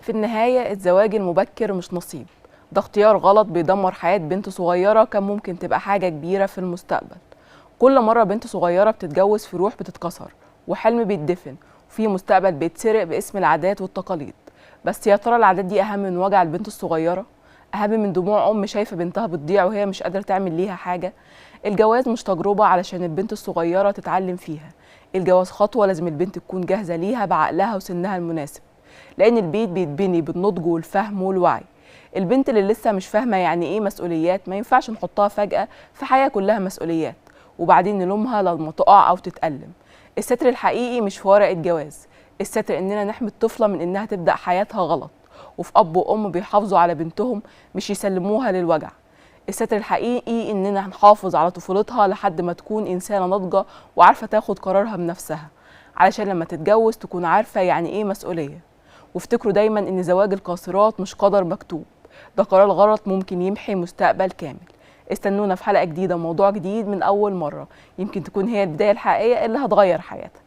في النهاية الزواج المبكر مش نصيب، ده اختيار غلط بيدمر حياة بنت صغيرة كان ممكن تبقى حاجة كبيرة في المستقبل. كل مرة بنت صغيرة بتتجوز في روح بتتكسر وحلم بيتدفن وفي مستقبل بيتسرق باسم العادات والتقاليد. بس يا ترى العادات دي أهم من وجع البنت الصغيرة؟ أهم من دموع أم شايفة بنتها بتضيع وهي مش قادرة تعمل ليها حاجة؟ الجواز مش تجربة علشان البنت الصغيرة تتعلم فيها، الجواز خطوة لازم البنت تكون جاهزة ليها بعقلها وسنها المناسب، لأن البيت بيتبني بالنضج والفهم والوعي. البنت اللي لسه مش فاهمة يعني إيه مسؤوليات ما ينفعش نحطها فجأة في حياة كلها مسؤوليات وبعدين نلومها لما تقع أو تتألم. الستر الحقيقي مش في ورقة جواز، الستر إننا نحمي الطفلة من إنها تبدأ حياتها غلط، وفي أب وأم بيحافظوا على بنتهم مش يسلموها للوجع. الستر الحقيقي إننا نحافظ على طفولتها لحد ما تكون إنسانة ناضجة وعارفة تاخد قرارها بنفسها، علشان لما تتجوز تكون عارفة يعني إيه مسؤولية. وافتكروا دايما إن زواج القاصرات مش قدر مكتوب، ده قرار غلط ممكن يمحي مستقبل كامل. استنونا في حلقة جديدة وموضوع جديد من أول مرة، يمكن تكون هي البداية الحقيقية اللي هتغير حياتك.